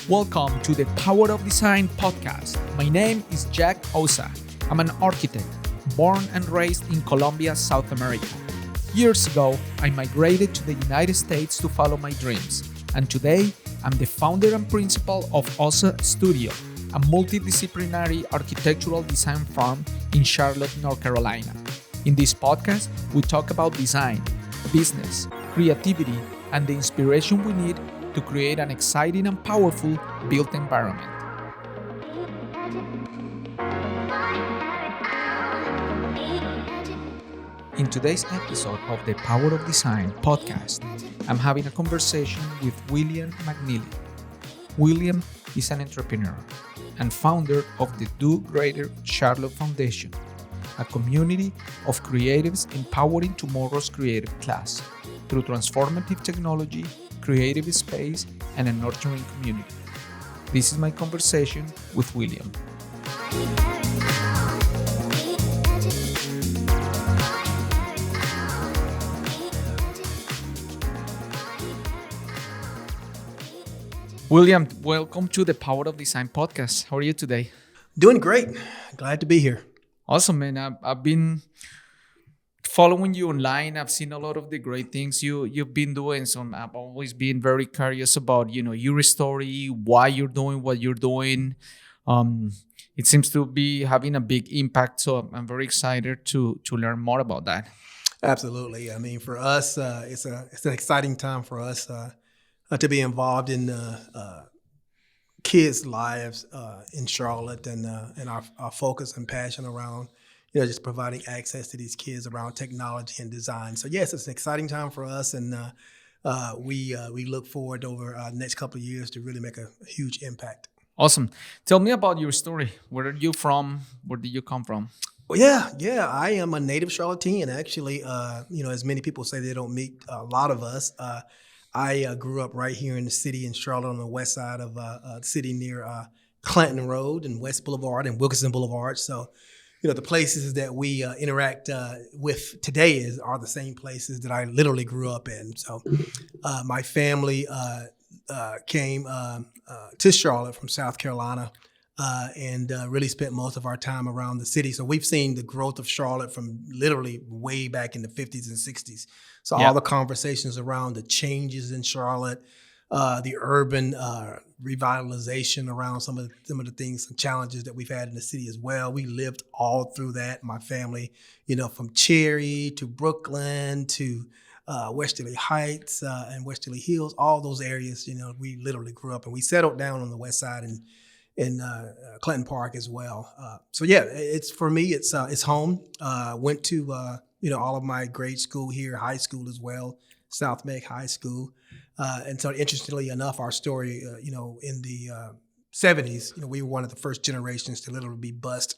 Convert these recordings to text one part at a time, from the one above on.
Welcome to the Power of Design podcast. My name is Jack Osa. I'm an architect, born and raised in Colombia, South America. Years ago, I migrated to the United States to follow my dreams. And today, I'm the founder and principal of Osa Studio, a multidisciplinary architectural design firm in Charlotte, North Carolina. In this podcast, we talk about design, business, creativity, and the inspiration we need to create an exciting and powerful built environment. In today's episode of the Power of Design podcast, I'm having a conversation with William McNeely. William is an entrepreneur and founder of the Do Greater Charlotte Foundation, a community of creatives empowering tomorrow's creative class through transformative technology, creative space, and a nurturing community. This is my conversation with William. William, welcome to the Power of Design podcast. How are you today? Doing great. Glad to be here. Awesome, man. I've been following you online. I've seen a lot of the great things you've been doing. So I've always been very curious about, your story, why you're doing what you're doing. It seems to be having a big impact. So I'm very excited to learn more about that. Absolutely. I mean, for us, it's an exciting time for us to be involved in kids' lives in Charlotte, and our focus and passion around just providing access to these kids around technology and design. So yes, it's an exciting time for us, and we look forward over the next couple of years to really make a huge impact. Awesome. Tell me about your story. Where are you from? Where did you come from? Well, yeah. I am a native Charlottean. Actually, as many people say, they don't meet a lot of us. I grew up right here in the city in Charlotte on the west side of the city near Clanton Road and West Boulevard and Wilkinson Boulevard. So, the places that we interact with today are the same places that I literally grew up in. So my family came to Charlotte from South Carolina and really spent most of our time around the city. So we've seen the growth of Charlotte from literally way back in the 50s and 60s. So all the conversations around the changes in Charlotte, the urban revitalization around some of the things and challenges that we've had in the city as well. We lived all through that. My family, from Cherry to Brooklyn to Westerly Heights and Westerly Hills, all those areas, we literally grew up, and we settled down on the west side and in Clinton Park as well. It's for me, it's home. Went to all of my grade school here, high school as well, South Meg High School. And so interestingly enough, our story, in the 70s, we were one of the first generations to literally be bused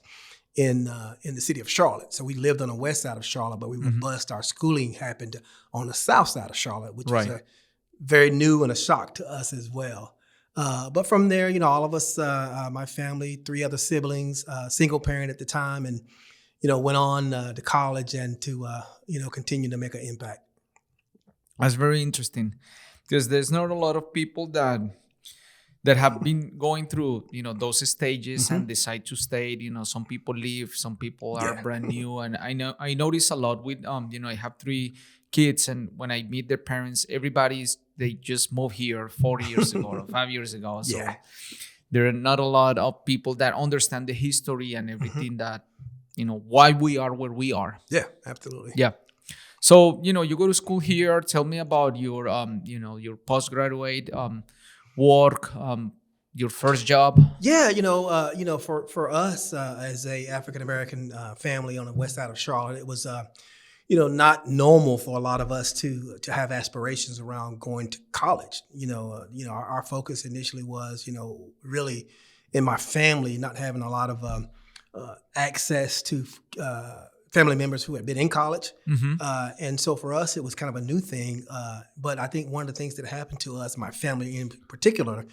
in the city of Charlotte. So we lived on the west side of Charlotte, but we were bused. Our schooling happened on the south side of Charlotte, which was very new and a shock to us as well. But from there, all of us, my family, 3 other siblings, single parent at the time, and, went on to college and to, continue to make an impact. That's very interesting, because there's not a lot of people that have been going through, those stages and decide to stay. Some people leave, some people are brand new. And I notice a lot with, I have 3 kids, and when I meet their parents, they just moved here 4 years ago or 5 years ago. So there are not a lot of people that understand the history and everything that, why we are where we are. Yeah, absolutely. Yeah. So, you go to school here. Tell me about your, your postgraduate work, your first job. Yeah, for us as a African American family on the west side of Charlotte, it was not normal for a lot of us to have aspirations around going to college. Our focus initially was, really in my family, not having a lot of access to family members who had been in college. And so for us, it was kind of a new thing. But I think one of the things that happened to us, my family in particular,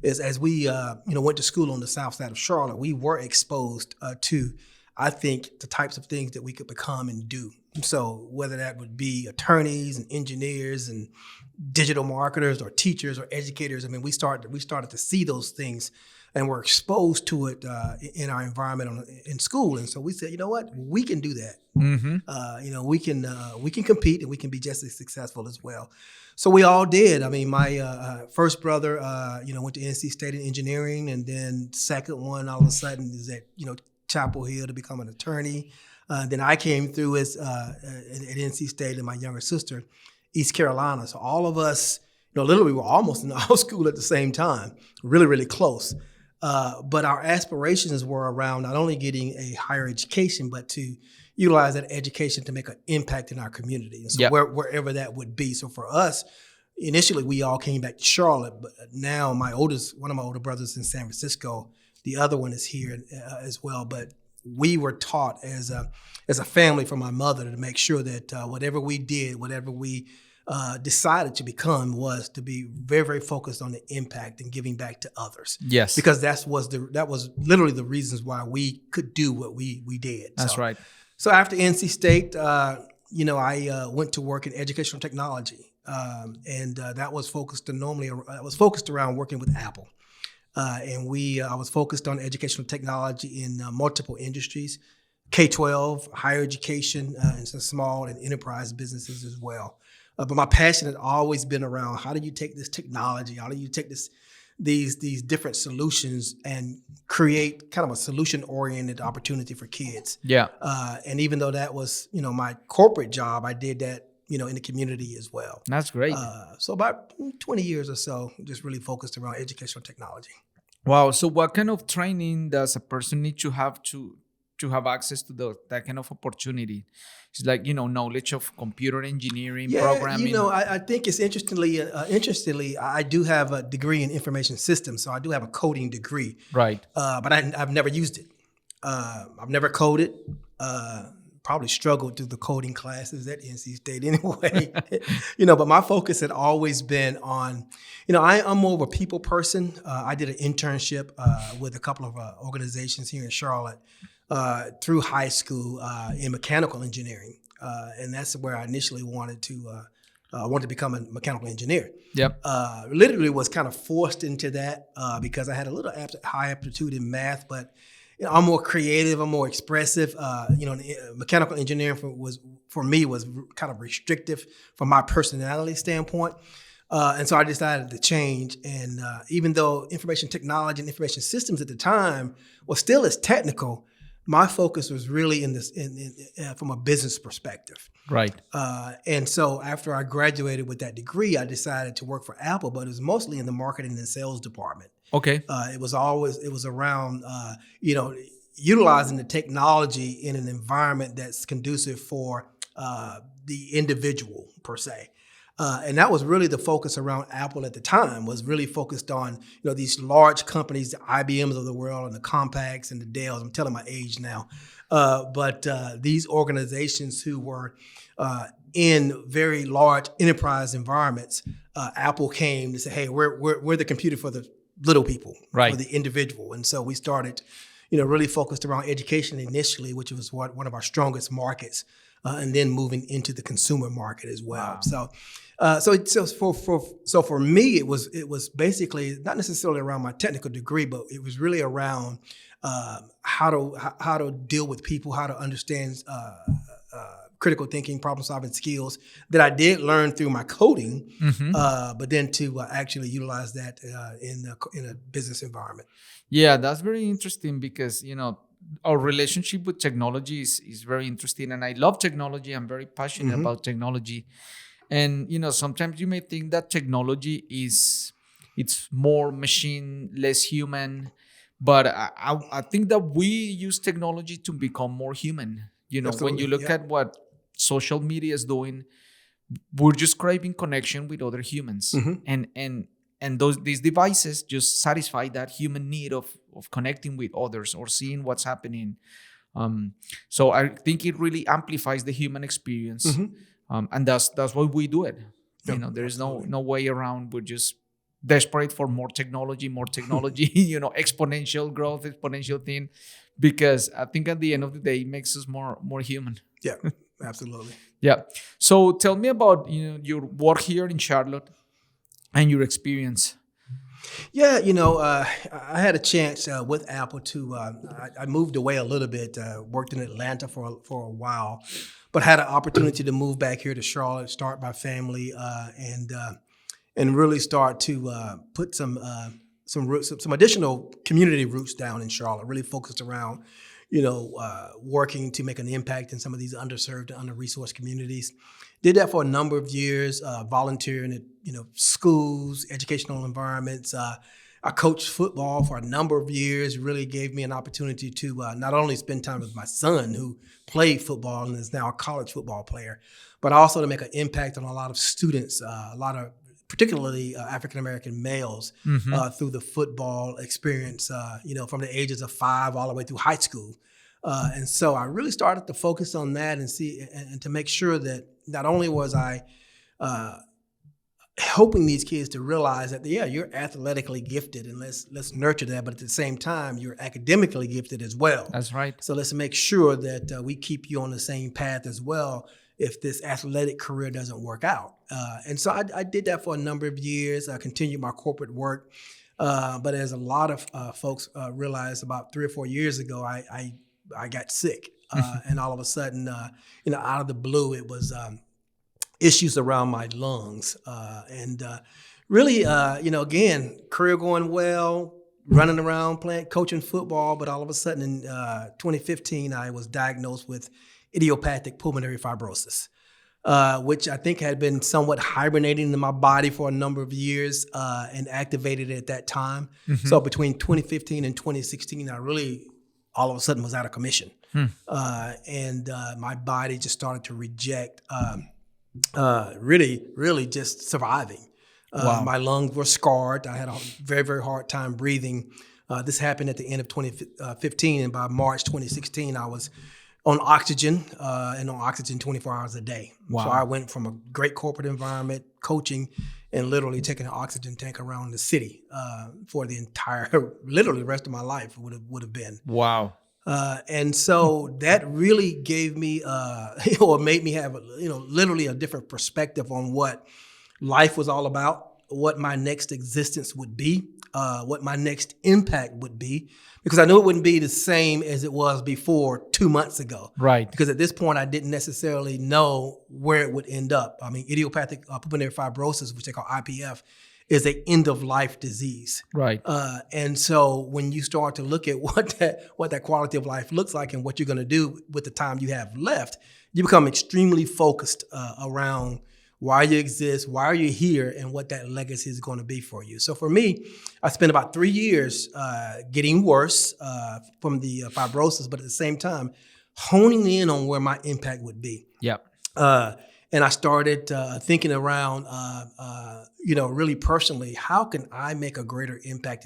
is as we, went to school on the south side of Charlotte, we were exposed to, I think, the types of things that we could become and do. So whether that would be attorneys and engineers and digital marketers or teachers or educators, I mean, we started to see those things and were exposed to it in our environment in school. And so we said, you know what, we can do that. Mm-hmm. We can compete and we can be just as successful as well. So we all did. I mean, my first brother, went to NC State in engineering, and then second one all of a sudden is at Chapel Hill to become an attorney. Then I came through at NC State, and my younger sister, East Carolina. So all of us, literally we were almost in our school at the same time, really, really close. But our aspirations were around not only getting a higher education, but to utilize that education to make an impact in our community. And so wherever that would be. So for us, initially we all came back to Charlotte, but now one of my older brothers is in San Francisco. The other one is here as well. But we were taught as a family from my mother to make sure that whatever we did, whatever we decided to become, was to be very, very focused on the impact and giving back to others. Yes, because that was literally the reasons why we could do what we did. That's right. So after NC State, I went to work in educational technology, and that was focused around working with Apple. I was focused on educational technology in multiple industries, K-12, higher education, and some small and enterprise businesses as well. But my passion had always been around, how do you take this technology, how do you take these different solutions and create kind of a solution-oriented opportunity for kids. Yeah. And even though that was, my corporate job, I did that, in the community as well. That's great. So about 20 years or so, just really focused around educational technology. Wow. So what kind of training does a person need to have have access to that kind of opportunity? It's like, knowledge of computer engineering, programming. I think it's interestingly, I do have a degree in information systems, so I do have a coding degree. Right. But I've never used it. I've never coded. Probably struggled through the coding classes at NC State anyway. But my focus had always been on, I'm more of a people person. I did an internship with a couple of organizations here in Charlotte through high school in mechanical engineering. And that's where I initially wanted to become a mechanical engineer. Yep. Literally was kind of forced into that because I had a little high aptitude in math, but I'm more creative, I'm more expressive. Mechanical engineering for me was kind of restrictive from my personality standpoint. And so I decided to change. And even though information technology and information systems at the time was still as technical, my focus was really from a business perspective. Right. And so after I graduated with that degree, I decided to work for Apple, but it was mostly in the marketing and sales department. Okay. It was around, utilizing the technology in an environment that's conducive for the individual per se. And that was really the focus around Apple at the time, was really focused on, these large companies, the IBMs of the world and the Compaqs and the Dells. I'm telling my age now. But these organizations who were in very large enterprise environments, Apple came to say, hey, we're the computer for the little people, right, for the individual. And so we started, really focused around education initially, which was one of our strongest markets, and then moving into the consumer market as well. Wow. So for me, it was basically not necessarily around my technical degree, but it was really around how to deal with people, how to understand critical thinking, problem solving skills that I did learn through my coding, but then to actually utilize that in a business environment. Yeah, that's very interesting because, our relationship with technology is very interesting. And I love technology. I'm very passionate about technology. And, sometimes you may think that technology it's more machine, less human. But I think that we use technology to become more human. Absolutely. When you look at what social media is doing, we're just craving connection with other humans. And these devices just satisfy that human need of connecting with others or seeing what's happening. So I think it really amplifies the human experience. And that's why we do it. Yep, there is no way around. We're just desperate for more technology, exponential growth, exponential thing, because I think at the end of the day, it makes us more human. Yeah, Absolutely. Yeah. So tell me about your work here in Charlotte and your experience. Yeah, I had a chance with Apple to. I moved away a little bit. Worked in Atlanta for a while, but had an opportunity to move back here to Charlotte, start my family, and really start to put some roots, some additional community roots down in Charlotte. Really focused around, working to make an impact in some of these underserved and under-resourced communities. Did that for a number of years, volunteering at schools, educational environments. I coached football for a number of years. Really gave me an opportunity to not only spend time with my son, who played football and is now a college football player, but also to make an impact on a lot of students, a lot of particularly African American males through the football experience. From the ages of 5 all the way through high school. And so I really started to focus on that and to make sure that not only was I helping these kids to realize that, yeah, you're athletically gifted and let's nurture that, but at the same time, you're academically gifted as well. That's right. So let's make sure that we keep you on the same path as well if this athletic career doesn't work out. And so I did that for a number of years. I continued my corporate work. But as a lot of folks realized about 3 or 4 years ago, I got sick. And all of a sudden, out of the blue, it was issues around my lungs. And really, again, career going well, running around, coaching football. But all of a sudden in 2015, I was diagnosed with idiopathic pulmonary fibrosis, which I think had been somewhat hibernating in my body for a number of years and activated at that time. So between 2015 and 2016, I really all of a sudden was out of commission. And my body just started to reject really just surviving. Wow. My lungs were scarred. I had a very, very hard time breathing. This happened at the end of 2015, and by March 2016, I was on oxygen and on oxygen 24 hours a day. Wow. So I went from a great corporate environment, coaching, and literally taking an oxygen tank around the city for the entire, literally the rest of my life would have been. Wow. And so that really gave me, or made me have, literally a different perspective on what life was all about, what my next existence would be, what my next impact would be, because I knew it wouldn't be the same as it was before 2 months ago. Right. Because at this point, I didn't necessarily know where it would end up. I mean, idiopathic pulmonary fibrosis, which they call IPF, is an end-of-life disease. Right. And so when you start to look at what that quality of life looks like and what you're going to do with the time you have left, you become extremely focused around why you exist, why are you here, and what that legacy is going to be for you. So for me, I spent about 3 years getting worse from the fibrosis, but at the same time, honing in on where my impact would be. Yeah. And I started thinking around, really personally, how can I make a greater impact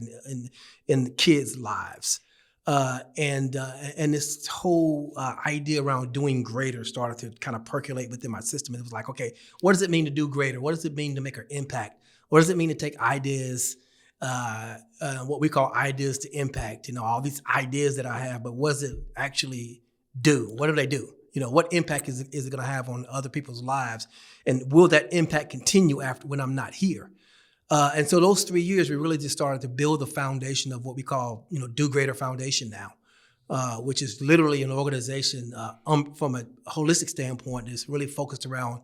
in the kids' lives? And this whole idea around doing greater started to kind of percolate within my system. It was like, okay, what does it mean to do greater? What does it mean to make an impact? What does it mean to take ideas, what we call ideas to impact? All these ideas that I have, but what does it actually do? What do they do? What impact is it going to have on other people's lives? And will that impact continue after when I'm not here? And so those 3 years, we really just started to build the foundation of what we call, Do Greater Foundation now, which is literally an organization from a holistic standpoint is really focused around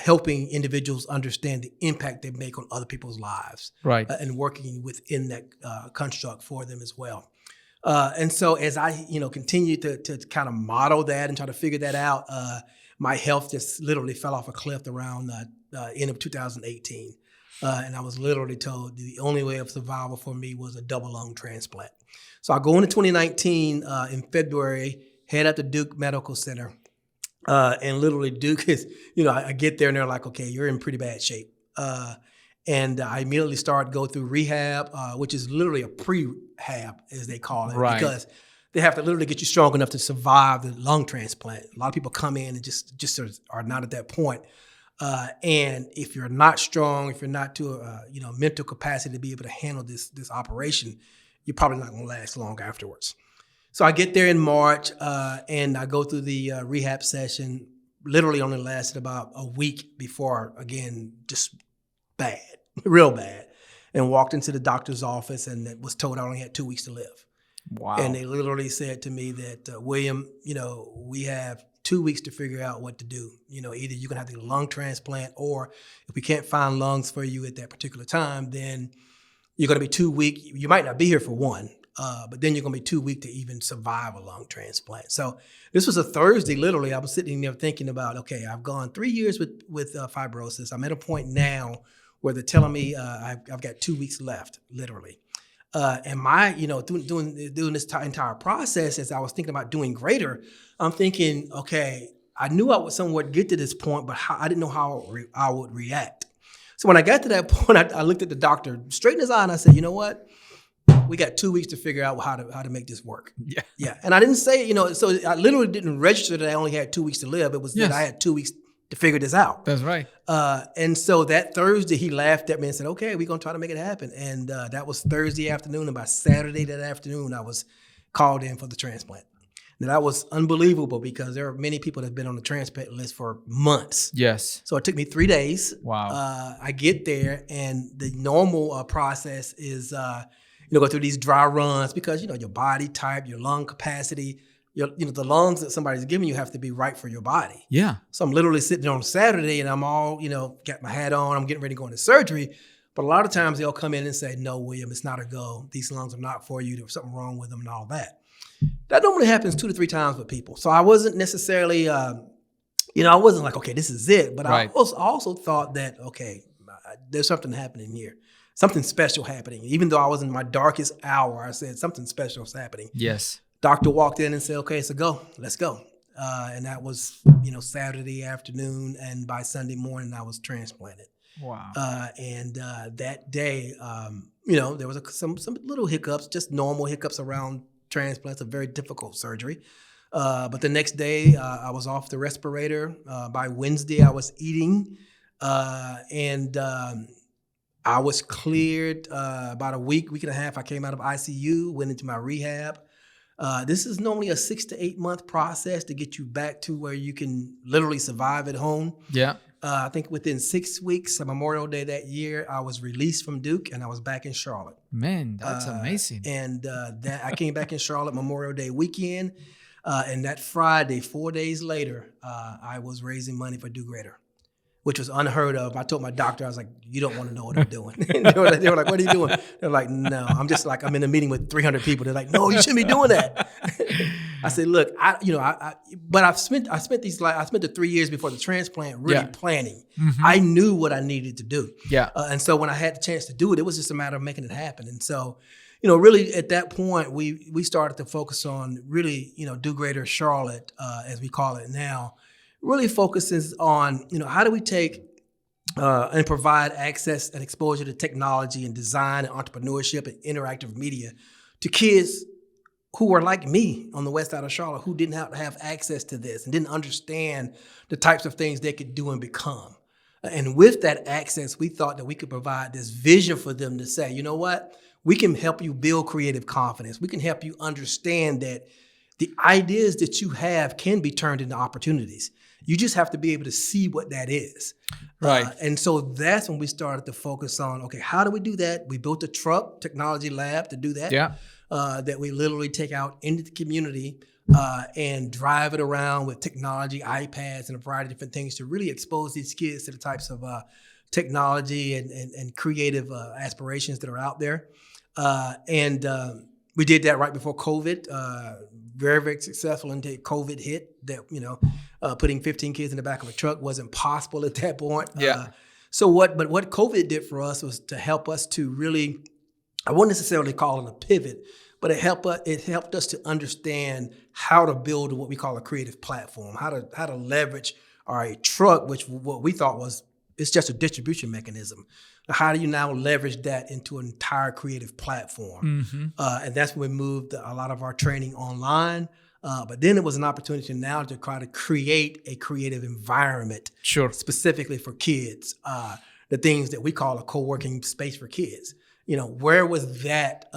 helping individuals understand the impact they make on other people's lives. Right. And working within that construct for them as well. And so as I, continue to kind of model that and try to figure that out, my health just literally fell off a cliff around end of 2018. And I was literally told the only way of survival for me was a double lung transplant. So I go into 2019 in February, head up to Duke Medical Center. And literally Duke is, I get there and they're like, okay, you're in pretty bad shape. And I immediately go through rehab, which is literally a pre-hab, as they call it, right. Because they have to literally get you strong enough to survive the lung transplant. A lot of people come in and just are not at that point. And if you're not strong, if you're not to a mental capacity to be able to handle this operation, you're probably not going to last long afterwards. So I get there in March, and I go through the rehab session. literally only lasted about a week before, again, just bad, real bad. And walked into the doctor's office and was told I only had 2 weeks to live. Wow. And they literally said to me that, William, we have 2 weeks to figure out what to do. Either you're going to have to get a lung transplant, or if we can't find lungs for you at that particular time, then you're going to be 2 weeks. You might not be here for one, but then you're going to be 2 weeks to even survive a lung transplant. So this was a Thursday. Literally, I was sitting there thinking about, okay, I've gone 3 years with fibrosis. I'm at a point now where they're telling me I've got 2 weeks left, literally. And my, doing this entire process, as I was thinking about doing greater, I'm thinking, okay, I knew I would somewhat get to this point, but I didn't know how I would react. So when I got to that point, I looked at the doctor straight in his eye and I said, you know what? We got 2 weeks to figure out how to make this work. Yeah. Yeah. And I didn't say, so I literally didn't register that I only had 2 weeks to live. It was that I had 2 weeks to figure this out. That's right. And so that Thursday, he laughed at me and said, okay, we're going to try to make it happen. And that was Thursday afternoon. And by Saturday that afternoon, I was called in for the transplant. Now, that was unbelievable because there are many people that have been on the transplant list for months. Yes. So it took me 3 days. Wow. I get there, and the normal process is, go through these dry runs because, your body type, your lung capacity, the lungs that somebody's giving you have to be right for your body. Yeah. So I'm literally sitting there on Saturday and I'm all, got my hat on, I'm getting ready to go into surgery. But a lot of times they'll come in and say, no, William, it's not a go. These lungs are not for you. There's something wrong with them and all that. That normally happens 2 to 3 times with people. So I wasn't necessarily, I wasn't like, okay, this is it. But right. I also thought that, okay, there's something happening here. Something special happening. Even though I was in my darkest hour, I said something special is happening. Yes. Doctor walked in and said, okay, so go, let's go. And that was, Saturday afternoon. And by Sunday morning, I was transplanted. Wow. And that day, there was some little hiccups, just normal hiccups around transplants, a very difficult surgery. But the next day, I was off the respirator. By Wednesday, I was eating. And I was cleared about a week and a half. I came out of ICU, went into my rehab. This is normally a 6 to 8 month process to get you back to where you can literally survive at home. Yeah. I think within 6 weeks, Memorial Day that year, I was released from Duke and I was back in Charlotte. Man, that's amazing. And I came back in Charlotte Memorial Day weekend. And that Friday, 4 days later, I was raising money for Do Greater, which was unheard of. I told my doctor, I was like, you don't want to know what I'm doing. And they were like, what are you doing? They're like, no, I'm just like, I'm in a meeting with 300 people. They're like, no, you shouldn't be doing that. I said, look, but I spent the 3 years before the transplant really planning. Mm-hmm. I knew what I needed to do. Yeah. And so when I had the chance to do it, it was just a matter of making it happen. And so, really at that point, we started to focus on really, Do Greater Charlotte, as we call it now, really focuses on, how do we take and provide access and exposure to technology and design and entrepreneurship and interactive media to kids who were like me on the west side of Charlotte, who didn't have access to this and didn't understand the types of things they could do and become. And with that access, we thought that we could provide this vision for them to say, you know what, we can help you build creative confidence. We can help you understand that the ideas that you have can be turned into opportunities. You just have to be able to see what that is. Right. And so that's when we started to focus on, okay, how do we do that? We built a truck technology lab to do that. Yeah. That we literally take out into the community and drive it around with technology, iPads, and a variety of different things to really expose these kids to the types of technology and creative aspirations that are out there. And we did that right before COVID. Very, very successful until COVID hit. That putting 15 kids in the back of a truck wasn't possible at that point. Yeah. What COVID did for us was to help us to really, I wouldn't necessarily call it a pivot, but it helped us to understand how to build what we call a creative platform, how to leverage our truck, which what we thought it's just a distribution mechanism. How do you now leverage that into an entire creative platform? Mm-hmm. And that's when we moved a lot of our training online. But then it was an opportunity now to try to create a creative environment, specifically for kids. The things that we call a co-working space for kids. Where was that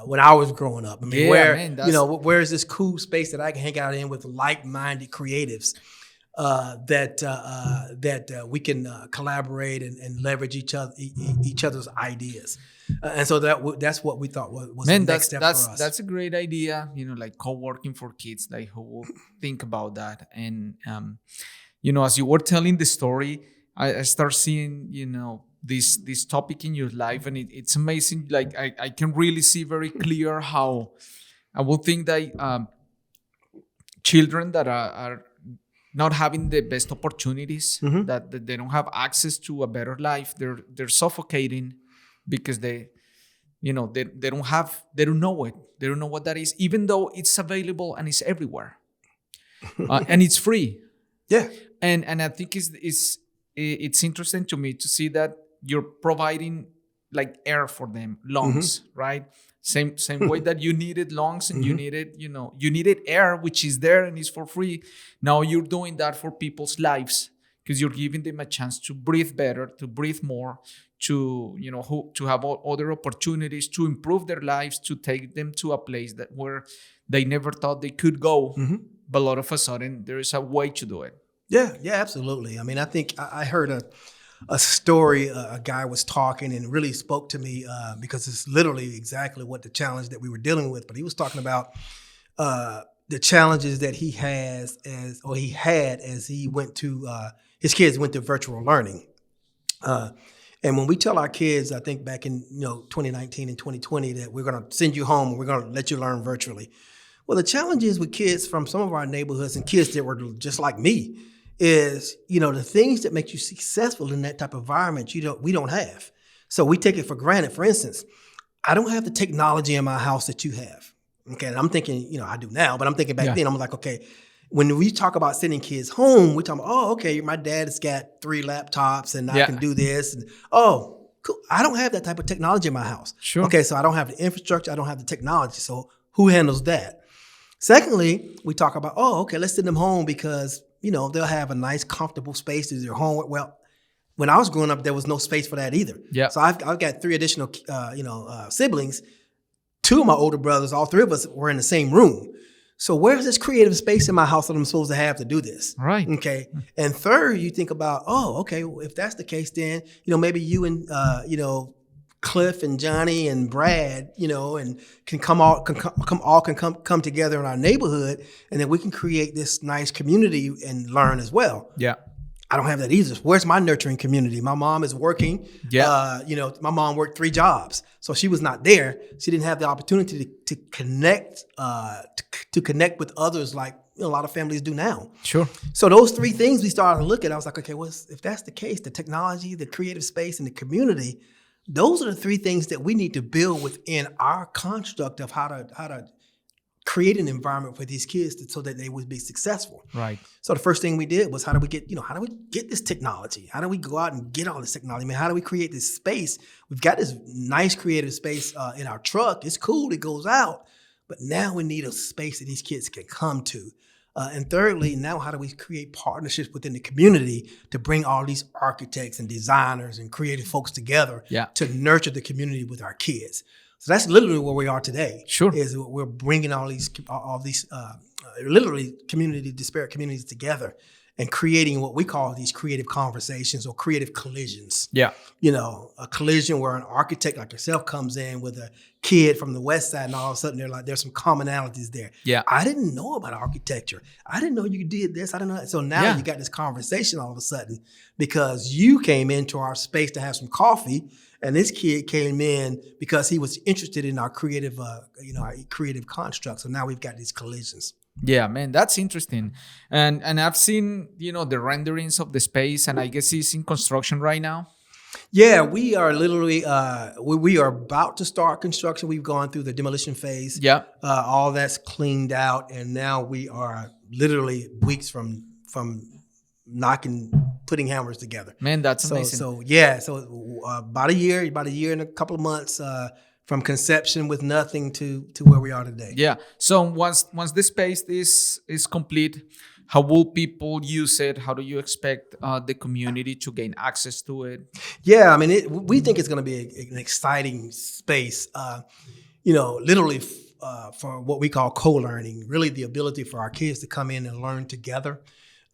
when I was growing up? I mean, where's this cool space that I can hang out in with like-minded creatives? that we can collaborate and leverage each other's ideas. And so that's what we thought was the Man, next step for us. that's a great idea. Like co-working for kids. Like who will think about that? And as you were telling the story, I start seeing this topic in your life, and it's amazing. Like I can really see very clear how I would think that children that are not having the best opportunities, that they don't have access to a better life, they're suffocating because they don't know it. They don't know what that is, even though it's available and it's everywhere, and it's free. Yeah. And I think it's interesting to me to see that you're providing like air for them, lungs, right? Same way that you needed lungs and you needed air, which is there and is for free. Now you're doing that for people's lives because you're giving them a chance to breathe better, to breathe more, to to have other opportunities to improve their lives, to take them to a place that where they never thought they could go, but all of a sudden there is a way to do it. Yeah, absolutely. I mean, I think I heard a story. A guy was talking and it really spoke to me because it's literally exactly what the challenge that we were dealing with. But he was talking about the challenges that he had as he went to his kids went to virtual learning. And when we tell our kids, I think back in 2019 and 2020, that we're going to send you home and we're going to let you learn virtually. Well, the challenges with kids from some of our neighborhoods and kids that were just like me is, the things that make you successful in that type of environment, we don't have. So we take it for granted. For instance, I don't have the technology in my house that you have. Okay. And I'm thinking, I do now, but I'm thinking back then, I'm like, okay, when we talk about sending kids home, we talk about, oh, okay, my dad has got 3 laptops and I can do this. And, oh, cool. I don't have that type of technology in my house. Sure. Okay. So I don't have the infrastructure. I don't have the technology. So who handles that? Secondly, we talk about, oh, okay, let's send them home because, they'll have a nice, comfortable space to do their homework. Well, when I was growing up, there was no space for that either. Yeah. So I've got 3 additional, siblings. 2 of my older brothers, all 3 of us were in the same room. So where's this creative space in my house that I'm supposed to have to do this? Right. Okay. And third, you think about, oh, okay, well, if that's the case, then, maybe you and, Cliff and Johnny and Brad, and can come together in our neighborhood, and then we can create this nice community and learn as well. Yeah. I don't have that either. Where's my nurturing community? My mom is working. Yeah. My mom worked 3 jobs, so she was not there. She didn't have the opportunity to connect, to connect with others like a lot of families do now. Sure. So those 3 things we started to look at. I was like, okay, well, if that's the case, the technology, the creative space, and the community, those are the 3 things that we need to build within our construct of how to create an environment for these kids so that they would be successful. Right. So the first thing we did was how do we get this technology? How do we go out and get all this technology? I mean, how do we create this space? We've got this nice creative space in our truck. It's cool. It goes out. But now we need a space that these kids can come to. And thirdly, now how do we create partnerships within the community to bring all these architects and designers and creative folks together to nurture the community with our kids? So that's literally where we are today. Sure, is we're bringing all these literally disparate communities together and creating what we call these creative conversations or creative collisions. Yeah. A collision where an architect like yourself comes in with a kid from the West Side and all of a sudden there's some commonalities there. Yeah. I didn't know about architecture. I didn't know you did this. I didn't know. So now you got this conversation all of a sudden because you came into our space to have some coffee and this kid came in because he was interested in our creative, our creative construct. So now we've got these collisions. Yeah, man, that's interesting. And I've seen, the renderings of the space, and I guess it's in construction right now. Yeah, we are literally, we are about to start construction. We've gone through the demolition phase. Yeah. All that's cleaned out. And now we are literally weeks from putting hammers together. Man, that's amazing. So about a year and a couple of months, from conception with nothing to where we are today. Yeah. So once the space is complete, how will people use it? How do you expect the community to gain access to it? Yeah, I mean, we think it's going to be an exciting space. Literally for what we call co-learning. Really, the ability for our kids to come in and learn together.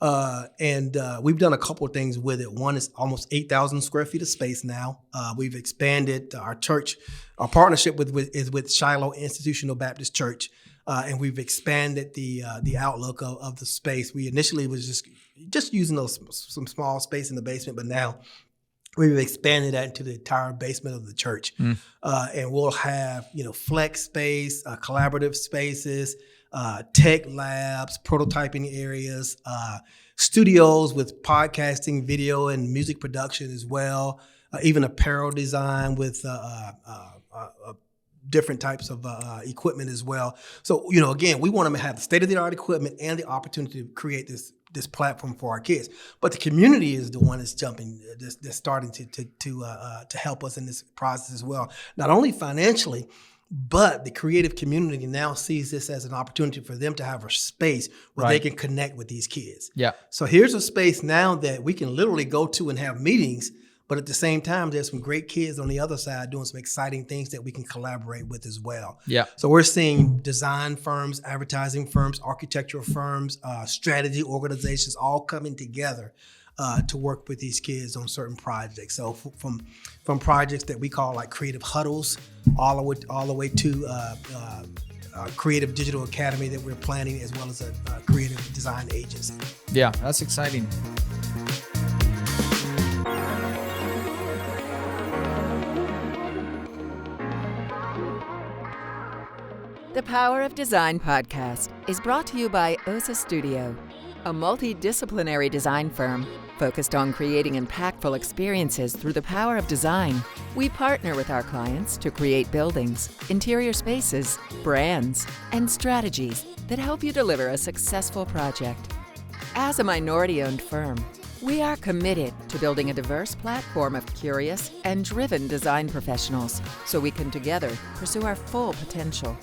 And we've done a couple of things with it. One is almost 8,000 square feet of space now. We've expanded our church. Our partnership is with Shiloh Institutional Baptist Church, and we've expanded the outlook of the space. We initially was just using some small space in the basement, but now we've expanded that into the entire basement of the church. And we'll have, flex space, collaborative spaces, tech labs, prototyping areas, studios with podcasting, video, and music production as well, even apparel design with different types of equipment as well. So, again, we want to have the state-of-the-art equipment and the opportunity to create this platform for our kids. But the community is the one that's starting to help us in this process as well. Not only financially, but the creative community now sees this as an opportunity for them to have a space where they can connect with these kids. Yeah. So here's a space now that we can literally go to and have meetings, but at the same time, there's some great kids on the other side doing some exciting things that we can collaborate with as well. Yeah. So we're seeing design firms, advertising firms, architectural firms, strategy organizations all coming together to work with these kids on certain projects. So from projects that we call like creative huddles, all the way to creative digital academy that we're planning, as well as a creative design agency. Yeah, that's exciting. The Power of Design podcast is brought to you by OSA Studio, a multidisciplinary design firm focused on creating impactful experiences through the power of design. We partner with our clients to create buildings, interior spaces, brands, and strategies that help you deliver a successful project. As a minority-owned firm, we are committed to building a diverse platform of curious and driven design professionals so we can together pursue our full potential.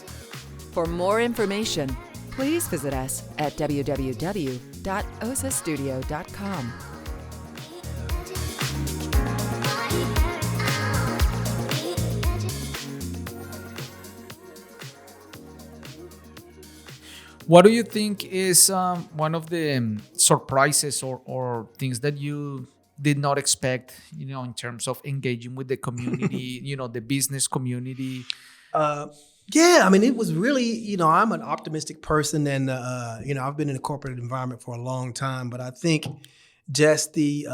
For more information, please visit us at www.osastudio.com. What do you think is one of the surprises or things that you did not expect, in terms of engaging with the community, the business community? Yeah, I mean, it was really, I'm an optimistic person, and I've been in a corporate environment for a long time, but I think just the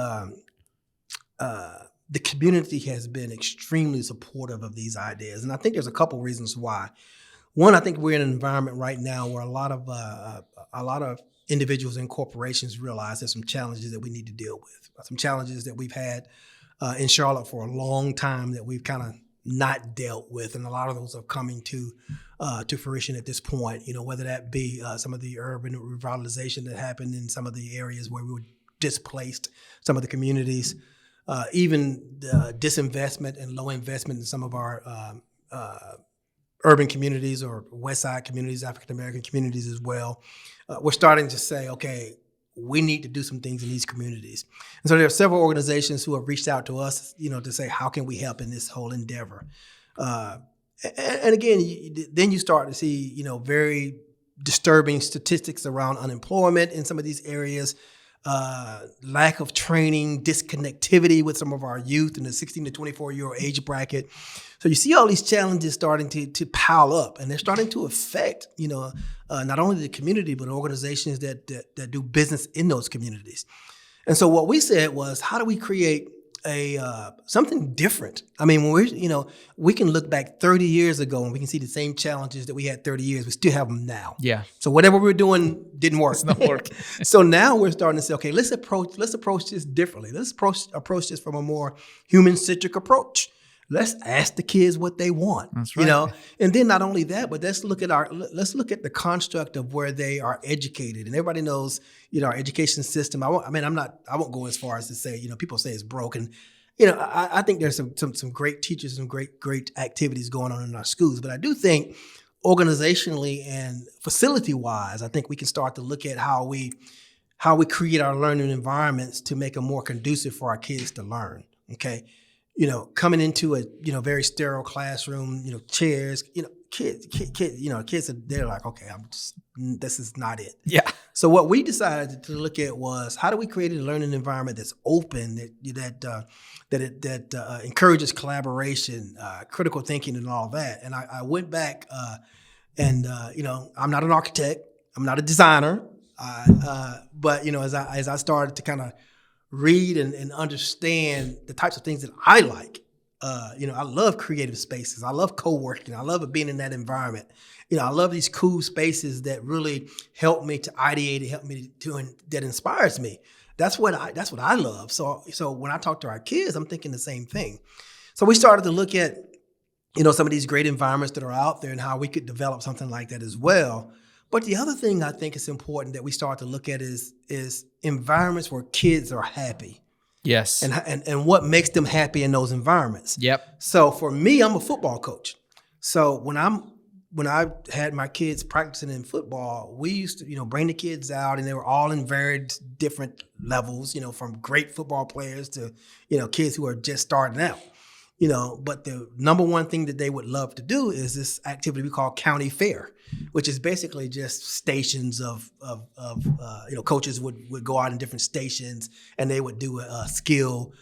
community has been extremely supportive of these ideas, and I think there's a couple reasons why. One, I think we're in an environment right now where a lot of individuals and corporations realize there's some challenges that we need to deal with, some challenges that we've had in Charlotte for a long time that we've kind of not dealt with, and a lot of those are coming to fruition at this point. Whether that be some of the urban revitalization that happened in some of the areas where we were displaced, some of the communities, even disinvestment and low investment in some of our urban communities or West Side communities, African American communities as well. We're starting to say, okay, we need to do some things in these communities. And so there are several organizations who have reached out to us, to say, how can we help in this whole endeavor? And again, then you start to see, very disturbing statistics around unemployment in some of these areas, lack of training, disconnectivity with some of our youth in the 16 to 24-year-old age bracket. So you see all these challenges starting to pile up, and they're starting to affect, not only the community, but organizations that do business in those communities. And so what we said was, how do we create something different? I mean, when we can look back 30 years ago and we can see the same challenges that we had 30 years. We still have them now. Yeah. So whatever we're doing didn't work. It's not working. So now we're starting to say, okay, let's approach this differently. Let's approach this from a more human-centric approach. Let's ask the kids what they want. That's right. And then not only that, but let's look at the construct of where they are educated. And everybody knows, our education system. I won't go as far as to say, people say it's broken. I think there's some great teachers and great activities going on in our schools. But I do think organizationally and facility wise, I think we can start to look at how we create our learning environments to make them more conducive for our kids to learn. Okay. Coming into a, very sterile classroom, chairs, kids, they're like, okay, this is not it. Yeah. So what we decided to look at was how do we create a learning environment that's open, that encourages collaboration, critical thinking, and all that. And I went back and I'm not an architect, I'm not a designer, but as I started to kind of read and understand the types of things that I like. I love creative spaces. I love co-working. I love being in that environment. I love these cool spaces that really help me to ideate, help me that inspires me. That's what I love. So when I talk to our kids, I'm thinking the same thing. So we started to look at, some of these great environments that are out there and how we could develop something like that as well. But the other thing I think is important that we start to look at is environments where kids are happy. Yes. And what makes them happy in those environments. Yep. So for me, I'm a football coach. So when I had my kids practicing in football, we used to, bring the kids out, and they were all in varied different levels, from great football players to, kids who are just starting out. But the number one thing that they would love to do is this activity we call county fair, which is basically just stations of coaches would go out in different stations, and they would do a skill,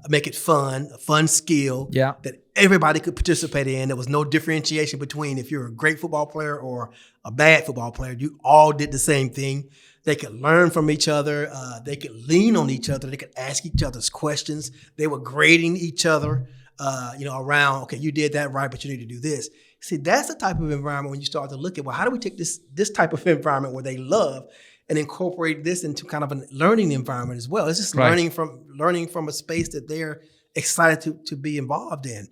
make it fun, a fun skill that everybody could participate in. There was no differentiation between if you're a great football player or a bad football player. You all did the same thing. They could learn from each other. They could lean on each other. They could ask each other's questions. They were grading each other, around, okay, you did that right, but you need to do this. See, that's the type of environment when you start to look at, well, how do we take this type of environment where they love and incorporate this into kind of a learning environment as well? It's just learning from a space that they're excited to be involved in.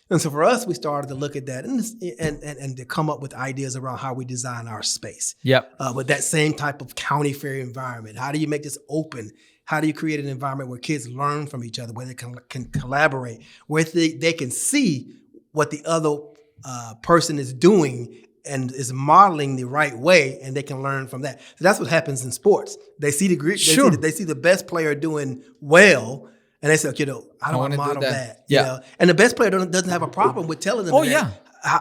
And so for us, we started to look at that and to come up with ideas around how we design our space. Yep. With that same type of county fair environment. How do you make this open? How do you create an environment where kids learn from each other, where they can collaborate, where they can see what the other person is doing and is modeling the right way, and they can learn from that. So that's what happens in sports. They see they see the best player doing well, and they say, okay, I don't want to model that. Yeah. And the best player doesn't have a problem with telling them,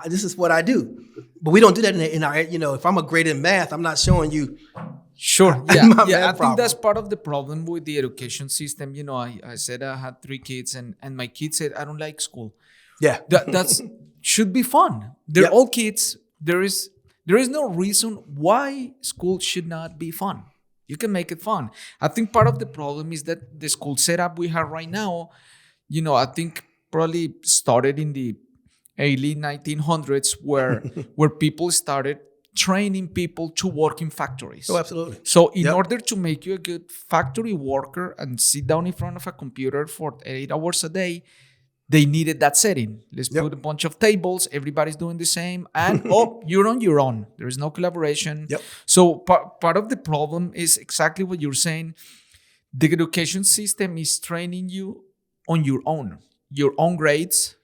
this is what I do. But we don't do that in our, if I'm a great in math, I'm not showing you. Sure. Yeah. I think that's part of the problem with the education system. I said I had 3 kids, and my kids said, I don't like school. Yeah. That's should be fun. They're all kids. There is no reason why school should not be fun. You can make it fun. I think part of the problem is that the school setup we have right now, I think probably started in the early 1900s where people started training people to work in factories. Oh, absolutely. So in order to make you a good factory worker and sit down in front of a computer for 8 hours a day, they needed that setting. Let's put a bunch of tables. Everybody's doing the same. And, you're on your own. There is no collaboration. Yep. So part of the problem is exactly what you're saying. The education system is training you on your own grades.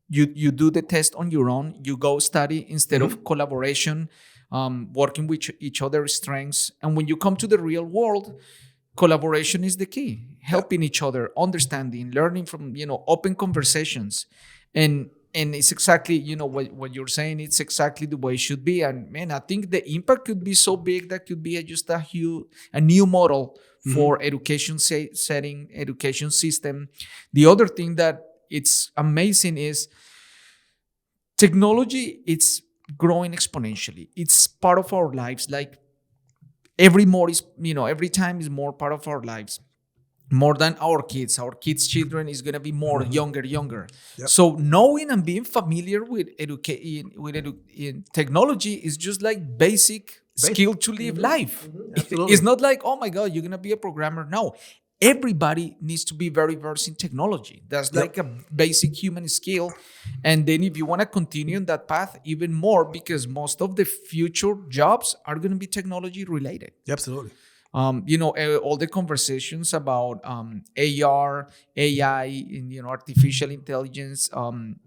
You do the test on your own. You go study instead of collaboration, working with each other's strengths. And when you come to the real world, collaboration is the key. Helping each other, understanding, learning from, open conversations. And it's exactly, what you're saying, it's exactly the way it should be. And man, I think the impact could be so big that could be just a new model for education education system. The other thing that it's amazing is technology. It's growing exponentially. It's part of our lives. Like every time is more part of our lives, more than our kids. Our kids' children is going to be more younger. Yep. So knowing and being familiar with technology is just like basic skill to live life. It's not like, oh my God, you're going to be a programmer. No. Everybody needs to be very versed in technology. That's like a basic human skill. And then if you want to continue on that path, even more, because most of the future jobs are going to be technology related. Absolutely. All the conversations about AR, AI, and, artificial intelligence,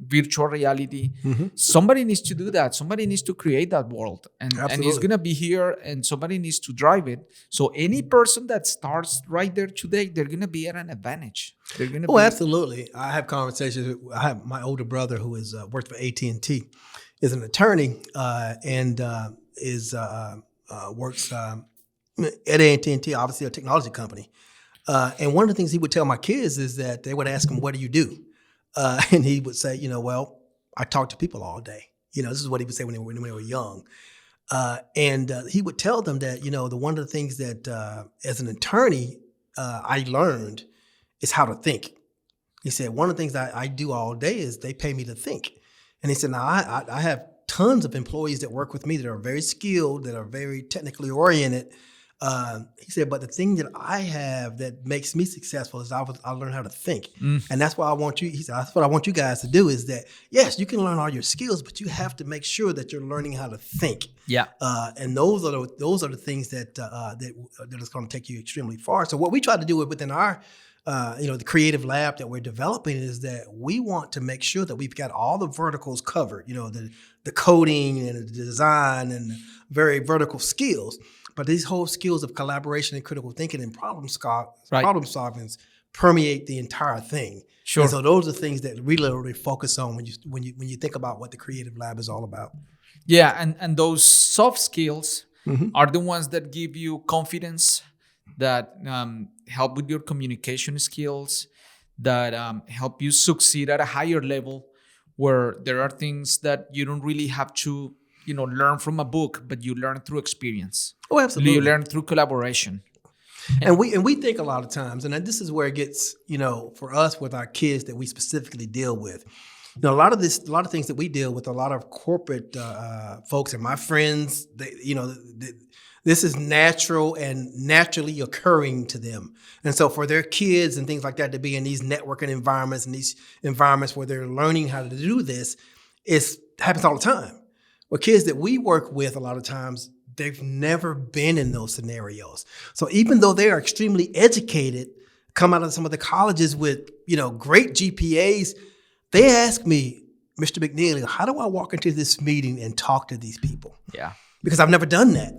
virtual reality. Somebody needs to do that. Somebody needs to create that world. And it's going to be here, and somebody needs to drive it. So any person that starts right there today, they're going to be at an advantage. They're going to absolutely. I have conversations. I have my older brother who has worked for AT&T, is an attorney, and works at AT&T, obviously a technology company. And one of the things he would tell my kids is that they would ask him, "What do you do?" And he would say, "Well, I talk to people all day." This is what he would say when they were young. And he would tell them that, one of the things that as an attorney I learned is how to think. He said, one of the things that I do all day is they pay me to think. And he said, now I have tons of employees that work with me that are very skilled, that are very technically oriented. He said, but the thing that I have that makes me successful is I learn how to think. And that's why he said, that's what I want you guys to do is that, yes, you can learn all your skills, but you have to make sure that you're learning how to think. Yeah. And those are the things that is going to take you extremely far. So what we try to do within our the creative lab that we're developing is that we want to make sure that we've got all the verticals covered, the coding and the design and the very vertical skills. But these whole skills of collaboration and critical thinking and problem solving permeate the entire thing. Sure. And so those are things that we literally focus on when you think about what the creative lab is all about. Yeah, and those soft skills are the ones that give you confidence, that help with your communication skills, that help you succeed at a higher level, where there are things that you don't really have to learn from a book, but you learn through experience. Oh, absolutely. You learn through collaboration. And we think a lot of times, and this is where it gets, for us with our kids that we specifically deal with. A lot of things that we deal with, a lot of corporate folks and my friends, this is natural and naturally occurring to them. And so for their kids and things like that to be in these networking environments and these environments where they're learning how to do this, it happens all the time. Well, kids that we work with a lot of times, they've never been in those scenarios. So even though they are extremely educated, come out of some of the colleges with, great GPAs, they ask me, Mr. McNeely, how do I walk into this meeting and talk to these people? Yeah. Because I've never done that,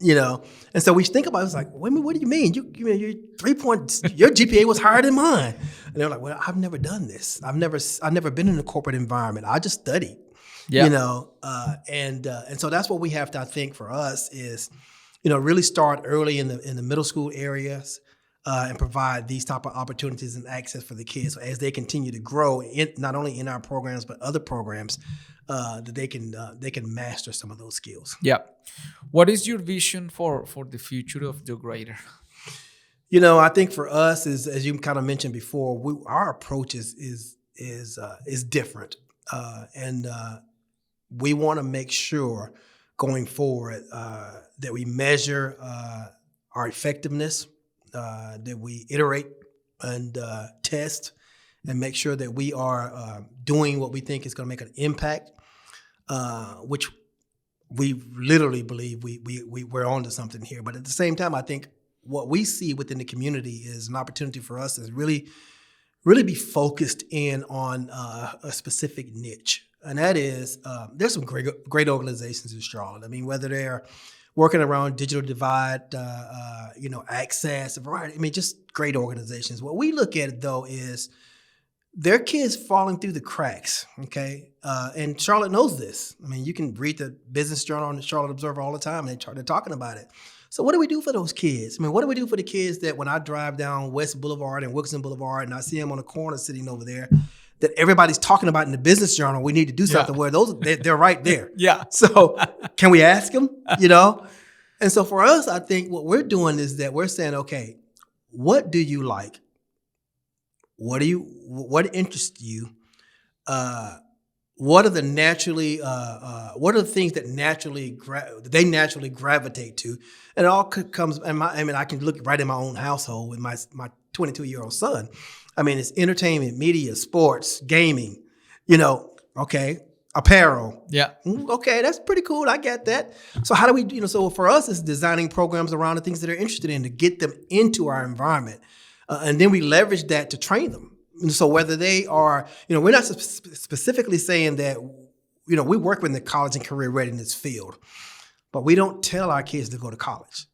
And so we think about it, it's like, wait a minute, what do you mean? Your 3 points, your GPA was higher than mine. And they're like, well, I've never done this. I've never been in a corporate environment. I just studied. Yeah. And so that's what we have to, I think, for us is, really start early in the middle school areas and provide these type of opportunities and access for the kids as they continue to grow, not only in our programs but other programs, that they can master some of those skills. Yeah. What is your vision for the future of the grader? I think for us is, as you kind of mentioned before, our approach is different, and we want to make sure going forward that we measure our effectiveness, that we iterate and test and make sure that we are doing what we think is going to make an impact, which we literally believe we're onto something here. But at the same time, I think what we see within the community is an opportunity for us to really be focused in on a specific niche. And that is, there's some great organizations in Charlotte. I mean, whether they're working around digital divide, access, a variety. I mean, just great organizations. What we look at, though, is their kids falling through the cracks, okay? And Charlotte knows this. I mean, you can read the Business Journal and the Charlotte Observer all the time, and they're talking about it. So what do we do for those kids? I mean, what do we do for the kids that when I drive down West Boulevard and Wilkinson Boulevard and I see them on the corner sitting over there, that everybody's talking about in the Business Journal, we need to do something where they're right there. Yeah. So can we ask them, And so for us, I think what we're doing is that we're saying, okay, what do you like? What interests you? What are the things that they naturally gravitate to? And it all comes, I can look right in my own household with my 22-year-old son. I mean, it's entertainment, media, sports, gaming, okay, apparel. Yeah. Okay, that's pretty cool. I get that. So how do we, so for us, it's designing programs around the things that they're interested in to get them into our environment. And then we leverage that to train them. And so whether they are, we're not specifically saying that, we work in the college and career readiness field, but we don't tell our kids to go to college.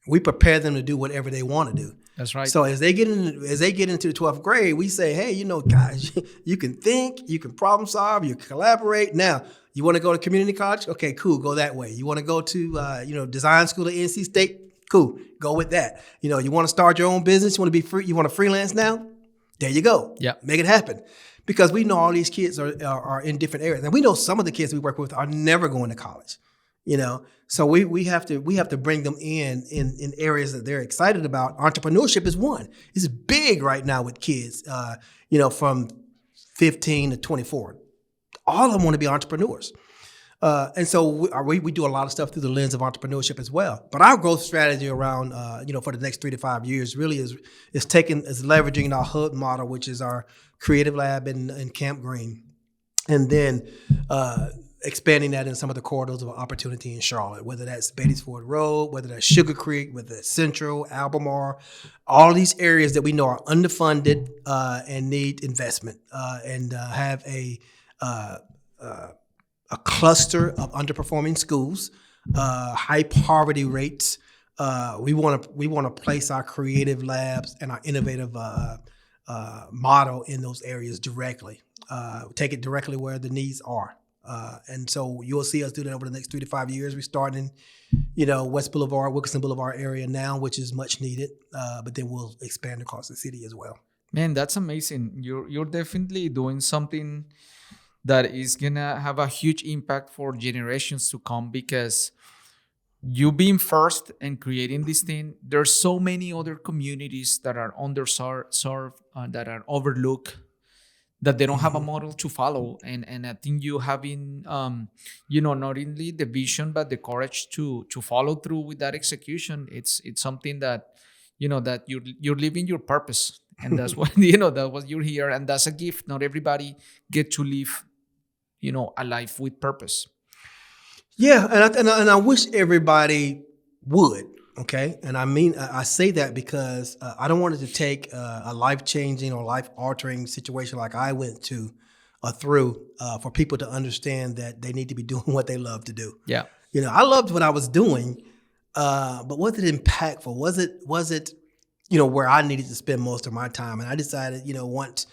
We prepare them to do whatever they want to do. That's right. So as they get into the 12th grade, we say, hey, guys, you can think, you can problem solve, you can collaborate. Now, you want to go to community college? Okay, cool, go that way. You want to go to, design school at NC State? Cool. Go with that. You know, you want to start your own business. You want to be free. You want to freelance now? There you go. Yeah. Make it happen. Because we know all these kids are in different areas. And we know some of the kids we work with are never going to college, you know. So we have to bring them in areas that they're excited about. Entrepreneurship is one. It's big right now with kids, you know, from 15 to 24. All of them want to be entrepreneurs. And so we do a lot of stuff through the lens of entrepreneurship as well. But our growth strategy around, you know, for the next 3 to 5 years really is leveraging our HUD model, which is our creative lab in Camp Green, and then expanding that in some of the corridors of opportunity in Charlotte, whether that's Beatties Ford Road, whether that's Sugar Creek, whether that's Central, Albemarle, all these areas that we know are underfunded and need investment, and have a cluster of underperforming schools, high poverty rates. We want to place our creative labs and our innovative model in those areas directly. Take it directly where the needs are. And so you'll see us do that over the next 3 to 5 years. We're starting, you know, West Boulevard, Wilkinson Boulevard area now, which is much needed. But then we'll expand across the city as well. Man, that's amazing. You're definitely doing something that is gonna have a huge impact for generations to come, because you being first and creating this thing, there's so many other communities that are underserved, that are overlooked, that they don't have a model to follow. And I think you having, you know, not only the vision, but the courage to follow through with that execution. It's something that, you know, that you're living your purpose. And that's what, you know, that was you're here. And that's a gift. Not everybody get to live, you know, a life with purpose. Yeah, and I wish everybody would. Okay, and I mean, I say that because I don't want it to take a life-changing or life-altering situation like I went to or through for people to understand that they need to be doing what they love to do. Yeah, you know, I loved what I was doing, but was it impactful? Was it, you know, where I needed to spend most of my time? And I decided, you know, once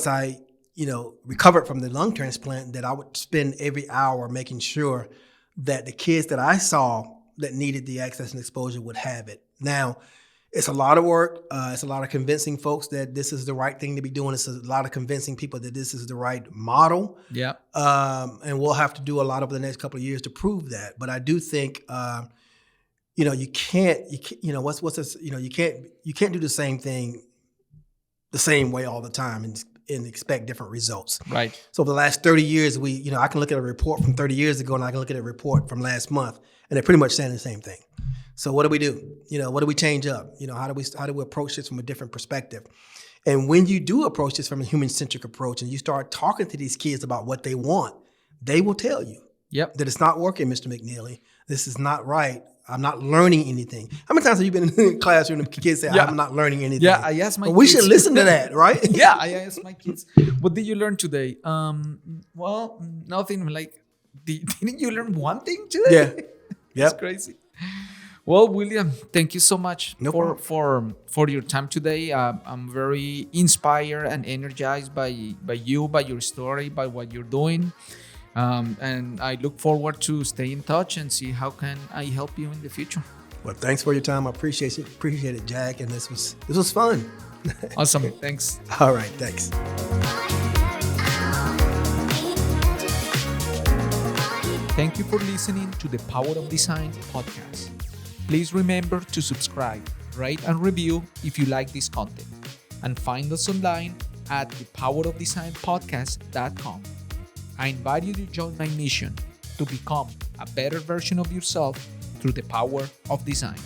I, you know, recovered from the lung transplant, that I would spend every hour making sure that the kids that I saw that needed the access and exposure would have it. Now, it's a lot of work. It's a lot of convincing folks that this is the right thing to be doing. It's a lot of convincing people that this is the right model. Yeah. And we'll have to do a lot over the next couple of years to prove that. But I do think, you know, you can't, you know, what's this, you know, you can't do the same thing the same way all the time and expect different results. Right. So over the last 30 years, you know, I can look at a report from 30 years ago and I can look at a report from last month, and they're pretty much saying the same thing. So what do we do? You know, what do we change up? You know, how do we approach this from a different perspective? And when you do approach this from a human-centric approach and you start talking to these kids about what they want, they will tell you that it's not working, Mr. McNeely. This is not right. I'm not learning anything. How many times have you been in a classroom and kids say, I'm not learning anything? Yeah, I asked my kids. We should listen to that, right? Yeah, I asked my kids, what did you learn today? Well, nothing. Like, didn't you learn one thing today? Yeah. That's crazy. Well, William, thank you so much for your time today. I'm very inspired and energized by you, by your story, by what you're doing. And I look forward to stay in touch and see how can I help you in the future. Well, thanks for your time. I appreciate it, Jack. And this was fun. Awesome. Thanks. All right. Thanks. Thank you for listening to the Power of Design podcast. Please remember to subscribe, rate, and review if you like this content. And find us online at thepowerofdesignpodcast.com. I invite you to join my mission to become a better version of yourself through the power of design.